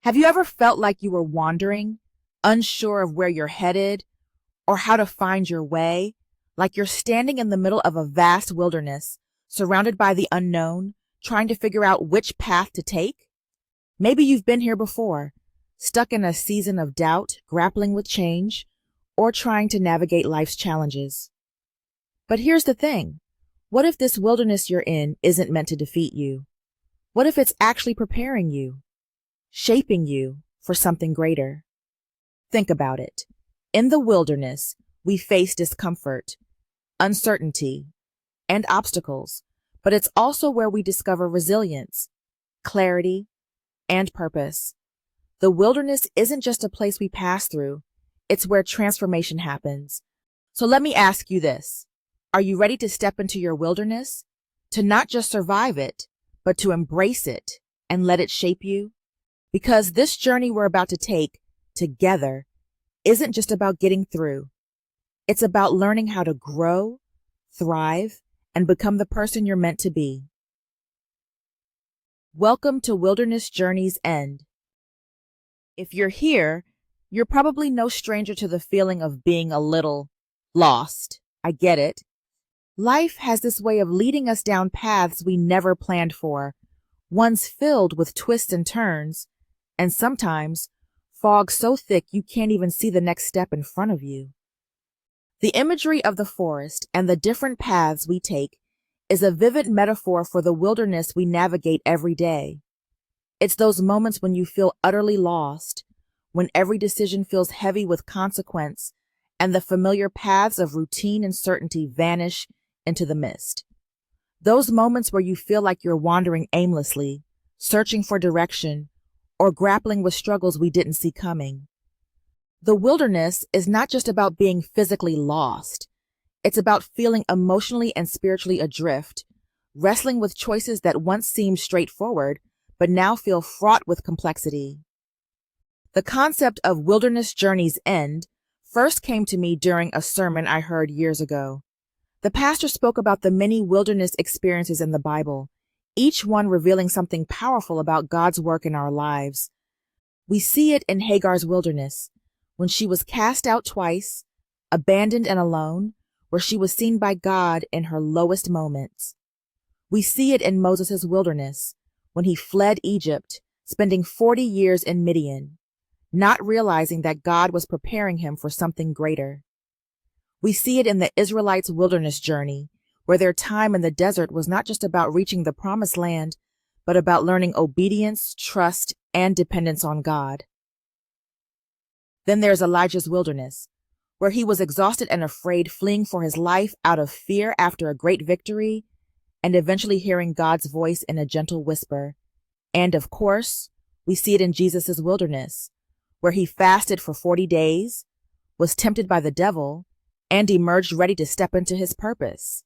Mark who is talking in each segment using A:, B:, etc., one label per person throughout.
A: Have you ever felt like you were wandering, unsure of where you're headed or how to find your way, like you're standing in the middle of a vast wilderness, surrounded by the unknown, trying to figure out which path to take? Maybe you've been here before, stuck in a season of doubt, grappling with change, or trying to navigate life's challenges. But here's the thing. What if this wilderness you're in isn't meant to defeat you? What if it's actually preparing you, shaping you for something greater? Think about it. In the wilderness, we face discomfort, uncertainty, and obstacles, but it's also where we discover resilience, clarity, and purpose. The wilderness isn't just a place we pass through, it's where transformation happens. So let me ask you this. Are you ready to step into your wilderness? To not just survive it, but to embrace it and let it shape you? Because this journey we're about to take together isn't just about getting through. It's about learning how to grow, thrive, and become the person you're meant to be. Welcome to Wilderness Journey's End. If you're here, you're probably no stranger to the feeling of being a little lost. I get it. Life has this way of leading us down paths we never planned for, ones filled with twists and turns, and sometimes fog so thick you can't even see the next step in front of you. The imagery of the forest and the different paths we take is a vivid metaphor for the wilderness we navigate every day. It's those moments when you feel utterly lost, when every decision feels heavy with consequence, and the familiar paths of routine and certainty vanish into the mist. Those moments where you feel like you're wandering aimlessly, searching for direction, or grappling with struggles we didn't see coming. The wilderness is not just about being physically lost. It's about feeling emotionally and spiritually adrift, wrestling with choices that once seemed straightforward, but now feel fraught with complexity. The concept of Wilderness Journey's End first came to me during a sermon I heard years ago. The pastor spoke about the many wilderness experiences in the Bible, each one revealing something powerful about God's work in our lives. We see it in Hagar's wilderness, when she was cast out twice, abandoned and alone, where she was seen by God in her lowest moments. We see it in Moses' wilderness, when he fled Egypt, spending 40 years in Midian, not realizing that God was preparing him for something greater. We see it in the Israelites' wilderness journey, where their time in the desert was not just about reaching the promised land, but about learning obedience, trust, and dependence on God. Then there's Elijah's wilderness, where he was exhausted and afraid, fleeing for his life out of fear after a great victory, and eventually hearing God's voice in a gentle whisper. And of course, we see it in Jesus' wilderness, where he fasted for 40 days, was tempted by the devil, and emerged ready to step into his purpose.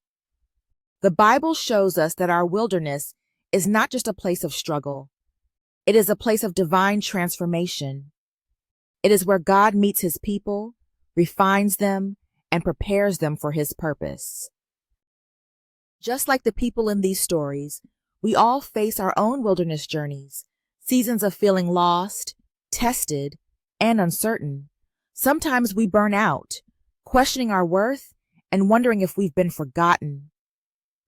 A: The Bible shows us that our wilderness is not just a place of struggle. It is a place of divine transformation. It is where God meets his people, refines them, and prepares them for his purpose. Just like the people in these stories, we all face our own wilderness journeys, seasons of feeling lost, tested, and uncertain. Sometimes we burn out, questioning our worth and wondering if we've been forgotten.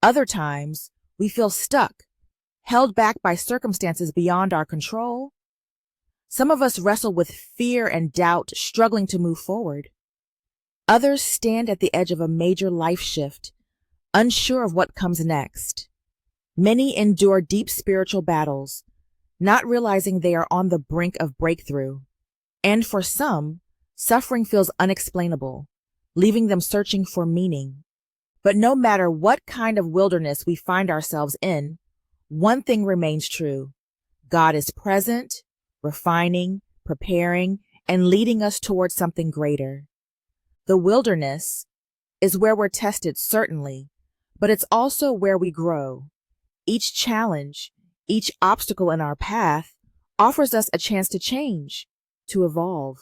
A: Other times, we feel stuck, held back by circumstances beyond our control. Some of us wrestle with fear and doubt, struggling to move forward. Others stand at the edge of a major life shift, unsure of what comes next. Many endure deep spiritual battles, not realizing they are on the brink of breakthrough. And for some, suffering feels unexplainable, leaving them searching for meaning. But no matter what kind of wilderness we find ourselves in, one thing remains true. God is present, refining, preparing, and leading us towards something greater. The wilderness is where we're tested, certainly, but it's also where we grow. Each challenge, each obstacle in our path offers us a chance to change, to evolve.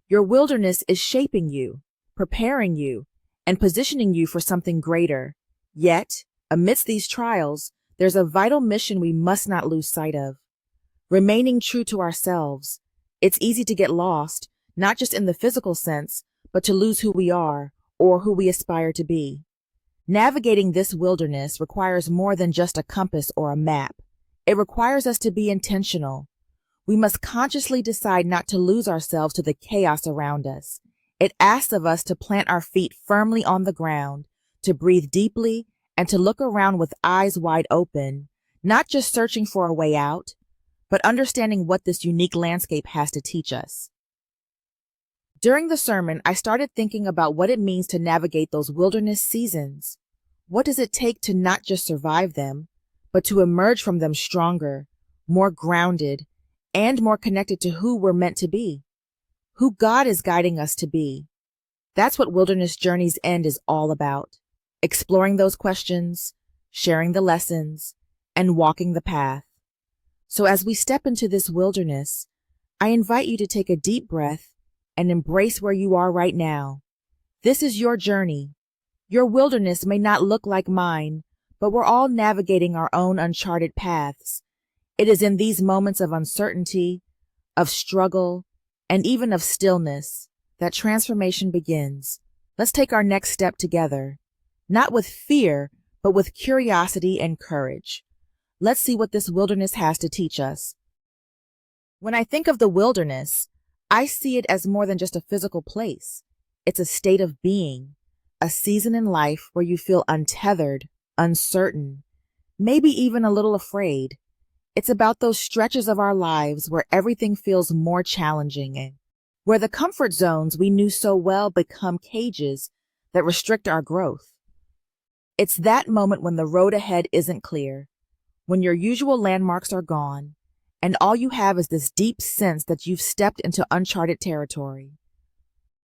A: Your wilderness is shaping you, preparing you, and positioning you for something greater. Yet, amidst these trials, there's a vital mission we must not lose sight of. remaining true to ourselves. It's easy to get lost, not just in the physical sense, but to lose who we are or who we aspire to be. Navigating this wilderness requires more than just a compass or a map. It requires us to be intentional. We must consciously decide not to lose ourselves to the chaos around us. It asks of us to plant our feet firmly on the ground, to breathe deeply, and to look around with eyes wide open, not just searching for a way out, but understanding what this unique landscape has to teach us. During the sermon, I started thinking about what it means to navigate those wilderness seasons. What does it take to not just survive them, but to emerge from them stronger, more grounded, and more connected to who we're meant to be, who God is guiding us to be? That's what Wilderness Journey's End is all about. Exploring those questions, sharing the lessons, and walking the path. So as we step into this wilderness, I invite you to take a deep breath and embrace where you are right now. This is your journey. Your wilderness may not look like mine, but we're all navigating our own uncharted paths. It is in these moments of uncertainty, of struggle, and even of stillness that transformation begins. Let's take our next step together, not with fear, but with curiosity and courage. Let's see what this wilderness has to teach us. When I think of the wilderness, I see it as more than just a physical place. It's a state of being, a season in life where you feel untethered, uncertain, maybe even a little afraid. It's about those stretches of our lives where everything feels more challenging and where the comfort zones we knew so well become cages that restrict our growth. It's that moment when the road ahead isn't clear, when your usual landmarks are gone, and all you have is this deep sense that you've stepped into uncharted territory.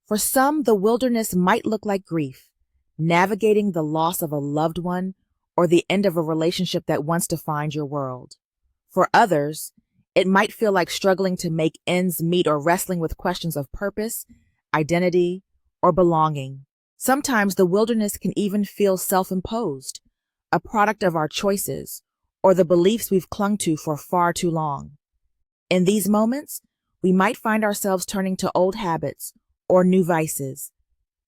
A: For some, the wilderness might look like grief, navigating the loss of a loved one or the end of a relationship that once defined your world. For others, it might feel like struggling to make ends meet or wrestling with questions of purpose, identity, or belonging. Sometimes the wilderness can even feel self-imposed, a product of our choices, or the beliefs we've clung to for far too long. In these moments, we might find ourselves turning to old habits or new vices.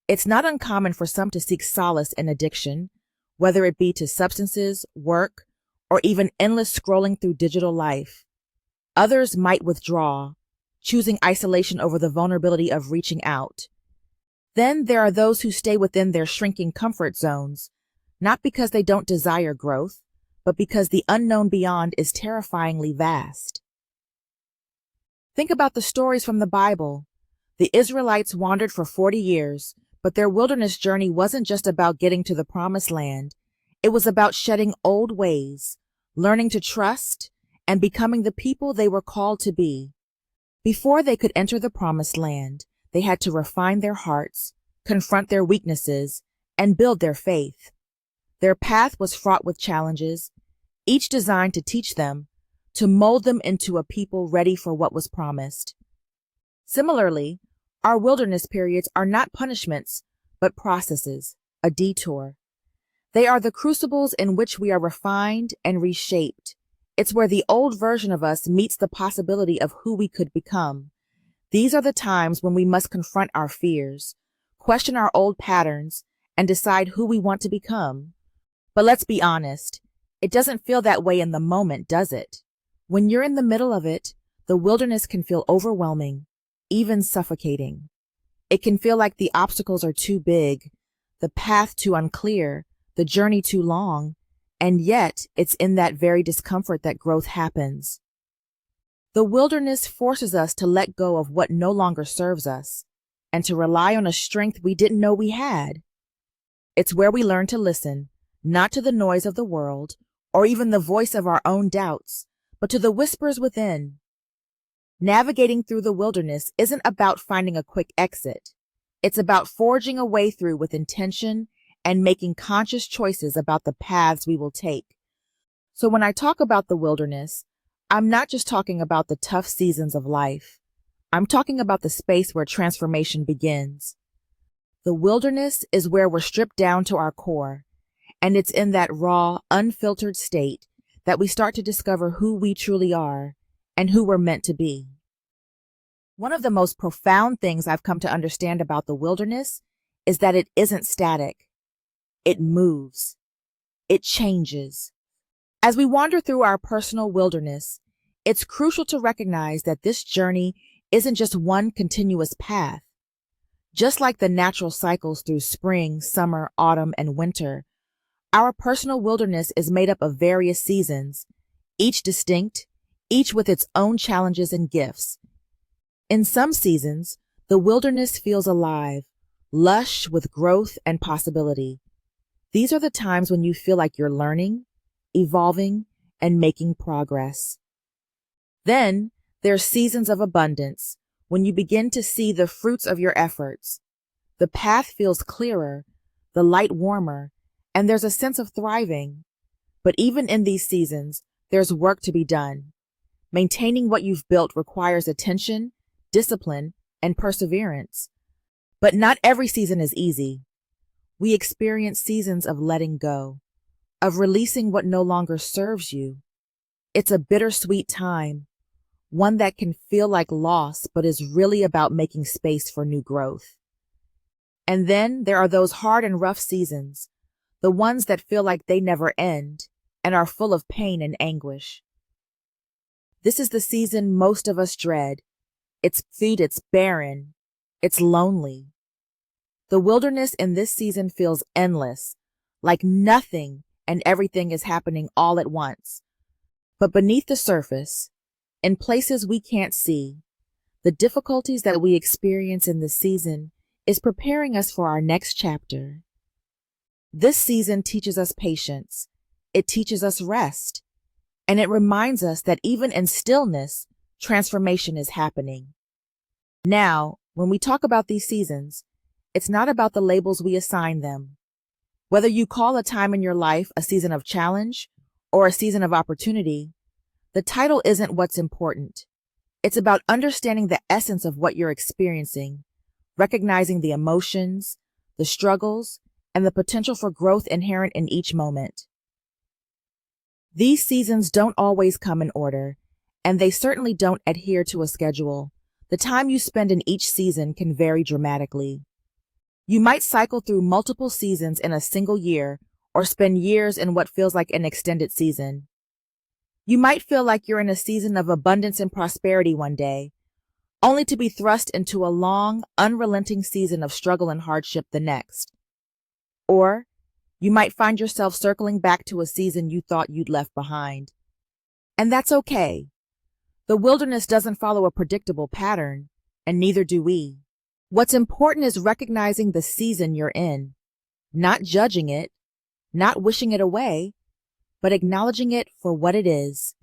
A: It's not uncommon for some to seek solace in addiction, whether it be to substances, work, or even endless scrolling through digital life. Others might withdraw, choosing isolation over the vulnerability of reaching out. Then there are those who stay within their shrinking comfort zones, not because they don't desire growth, but because the unknown beyond is terrifyingly vast. Think about the stories from the Bible. The Israelites wandered for 40 years, but their wilderness journey wasn't just about getting to the promised land. It was about shedding old ways, learning to trust, and becoming the people they were called to be. Before they could enter the promised land, they had to refine their hearts, confront their weaknesses, and build their faith. Their path was fraught with challenges, each designed to teach them, to mold them into a people ready for what was promised. Similarly, our wilderness periods are not punishments, but processes, a detour. They are the crucibles in which we are refined and reshaped. It's where the old version of us meets the possibility of who we could become. These are the times when we must confront our fears, question our old patterns, and decide who we want to become. But let's be honest, it doesn't feel that way in the moment, does it? When you're in the middle of it, the wilderness can feel overwhelming, even suffocating. It can feel like the obstacles are too big, the path too unclear, the journey too long, and yet it's in that very discomfort that growth happens. The wilderness forces us to let go of what no longer serves us and to rely on a strength we didn't know we had. It's where we learn to listen, not to the noise of the world or even the voice of our own doubts, but to the whispers within. Navigating through the wilderness isn't about finding a quick exit. It's about forging a way through with intention and making conscious choices about the paths we will take. So when I talk about the wilderness, I'm not just talking about the tough seasons of life. I'm talking about the space where transformation begins. The wilderness is where we're stripped down to our core, and it's in that raw, unfiltered state that we start to discover who we truly are and who we're meant to be. One of the most profound things I've come to understand about the wilderness is that it isn't static. It moves. It changes. As we wander through our personal wilderness, it's crucial to recognize that this journey isn't just one continuous path. Just like the natural cycles through spring, summer, autumn, and winter, our personal wilderness is made up of various seasons, each distinct, each with its own challenges and gifts. In some seasons, the wilderness feels alive, lush with growth and possibility. These are the times when you feel like you're learning, evolving, and making progress. Then, there's seasons of abundance, when you begin to see the fruits of your efforts. The path feels clearer, the light warmer, and there's a sense of thriving. But even in these seasons, there's work to be done. Maintaining what you've built requires attention, discipline, and perseverance. But not every season is easy. We experience seasons of letting go, of releasing what no longer serves you. It's a bittersweet time, one that can feel like loss, but is really about making space for new growth. And then there are those hard and rough seasons, the ones that feel like they never end and are full of pain and anguish. This is the season most of us dread. It's barren, it's lonely. The wilderness in this season feels endless, like nothing and everything is happening all at once. But beneath the surface, in places we can't see, the difficulties that we experience in this season is preparing us for our next chapter. This season teaches us patience, it teaches us rest, and it reminds us that even in stillness, transformation is happening. Now, when we talk about these seasons, it's not about the labels we assign them. Whether you call a time in your life a season of challenge or a season of opportunity, the title isn't what's important. It's about understanding the essence of what you're experiencing, recognizing the emotions, the struggles, and the potential for growth inherent in each moment. These seasons don't always come in order, and they certainly don't adhere to a schedule. The time you spend in each season can vary dramatically. You might cycle through multiple seasons in a single year or spend years in what feels like an extended season. You might feel like you're in a season of abundance and prosperity one day, only to be thrust into a long, unrelenting season of struggle and hardship the next. Or you might find yourself circling back to a season you thought you'd left behind. And that's okay. The wilderness doesn't follow a predictable pattern, and neither do we. What's important is recognizing the season you're in, not judging it, not wishing it away, but acknowledging it for what it is.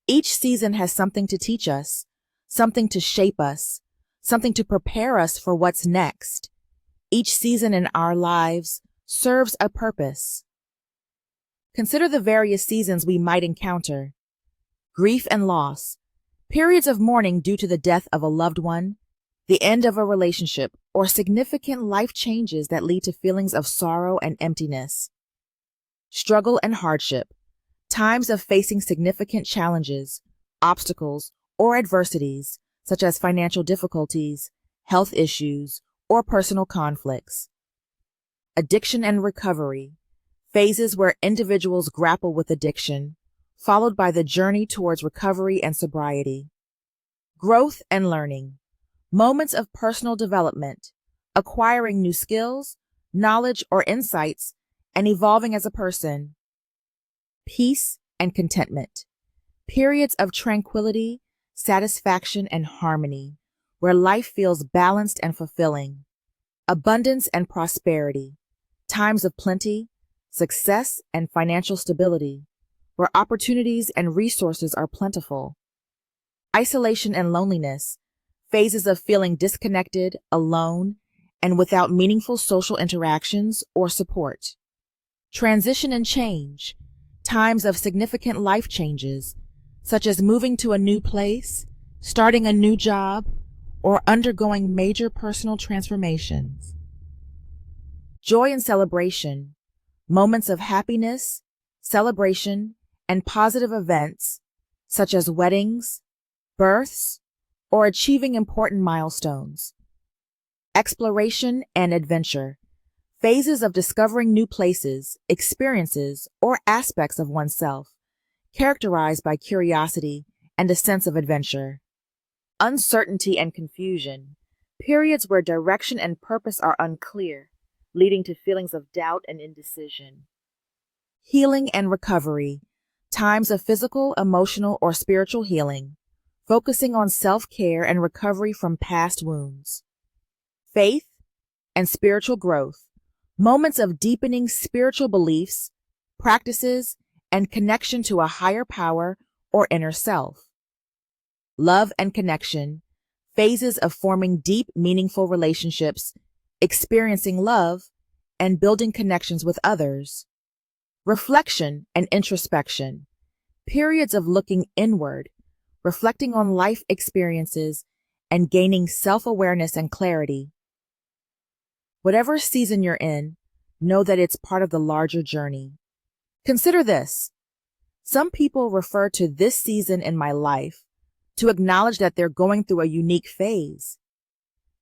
A: Each season has something to teach us, something to shape us, something to prepare us for what's next. Each season in our lives serves a purpose. Consider the various seasons we might encounter: grief and loss, periods of mourning due to the death of a loved one, the end of a relationship, or significant life changes that lead to feelings of sorrow and emptiness. Struggle and hardship, times of facing significant challenges, obstacles, or adversities, such as financial difficulties, health issues, or personal conflicts. Addiction and recovery, phases where individuals grapple with addiction, followed by the journey towards recovery and sobriety. Growth and learning, moments of personal development, acquiring new skills, knowledge, or insights, and evolving as a person. Peace and contentment, periods of tranquility, satisfaction, and harmony, where life feels balanced and fulfilling. Abundance and prosperity, times of plenty, success, and financial stability, where opportunities and resources are plentiful. Isolation and loneliness, phases of feeling disconnected, alone, and without meaningful social interactions or support. Transition and change, times of significant life changes, such as moving to a new place, starting a new job, or undergoing major personal transformations. Joy and celebration, moments of happiness, celebration, and positive events, such as weddings, births, or achieving important milestones. Exploration and adventure, phases of discovering new places, experiences, or aspects of oneself, characterized by curiosity and a sense of adventure. Uncertainty and confusion, periods where direction and purpose are unclear, leading to feelings of doubt and indecision. Healing and recovery, times of physical, emotional, or spiritual healing, focusing on self-care and recovery from past wounds. Faith and spiritual growth, moments of deepening spiritual beliefs, practices, and connection to a higher power or inner self. Love and connection, phases of forming deep, meaningful relationships, experiencing love, and building connections with others. Reflection and introspection, periods of looking inward, reflecting on life experiences, and gaining self-awareness and clarity. Whatever season you're in, know that it's part of the larger journey. Consider this. Some people refer to this season in my life to acknowledge that they're going through a unique phase.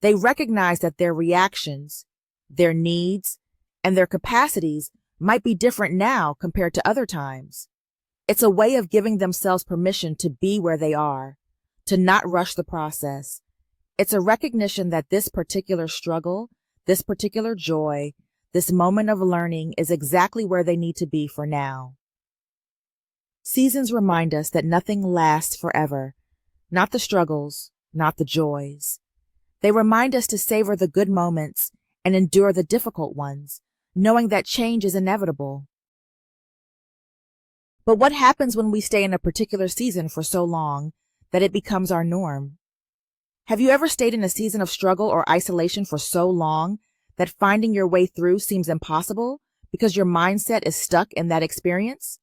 A: They recognize that their reactions, their needs, and their capacities might be different now compared to other times. It's a way of giving themselves permission to be where they are, to not rush the process. It's a recognition that this particular struggle, this particular joy, this moment of learning is exactly where they need to be for now. Seasons remind us that nothing lasts forever, not the struggles, not the joys. They remind us to savor the good moments and endure the difficult ones, knowing that change is inevitable. But what happens when we stay in a particular season for so long that it becomes our norm? Have you ever stayed in a season of struggle or isolation for so long that finding your way through seems impossible because your mindset is stuck in that experience?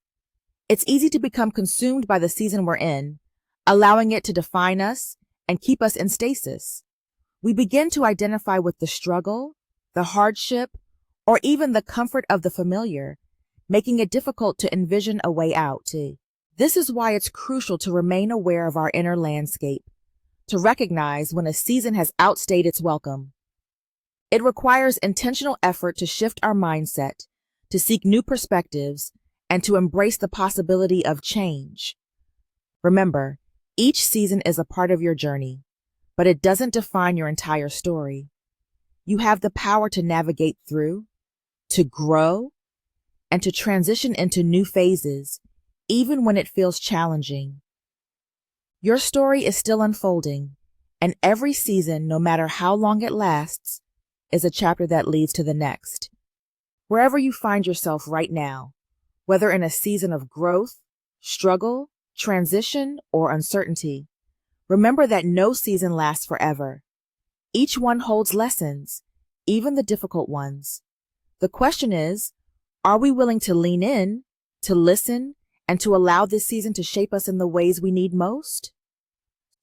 A: It's easy to become consumed by the season we're in, allowing it to define us and keep us in stasis. We begin to identify with the struggle, the hardship, or even the comfort of the familiar, making it difficult to envision a way out. This is why it's crucial to remain aware of our inner landscape, to recognize when a season has outstayed its welcome. It requires intentional effort to shift our mindset, to seek new perspectives, and to embrace the possibility of change. Remember, each season is a part of your journey, but it doesn't define your entire story. You have the power to navigate through, to grow, and to transition into new phases, even when it feels challenging. Your story is still unfolding, and every season, no matter how long it lasts, is a chapter that leads to the next. Wherever you find yourself right now, whether in a season of growth, struggle, transition, or uncertainty, remember that no season lasts forever. Each one holds lessons, even the difficult ones. The question is, are we willing to lean in, to listen, and to allow this season to shape us in the ways we need most?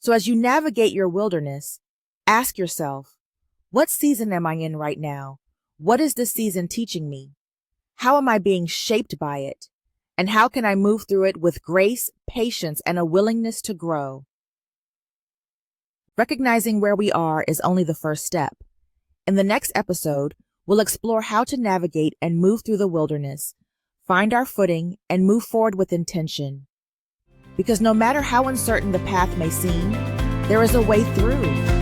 A: So as you navigate your wilderness, ask yourself, what season am I in right now? What is this season teaching me? How am I being shaped by it? And how can I move through it with grace, patience, and a willingness to grow? Recognizing where we are is only the first step. In the next episode, we'll explore how to navigate and move through the wilderness, find our footing, and move forward with intention. Because no matter how uncertain the path may seem, there is a way through.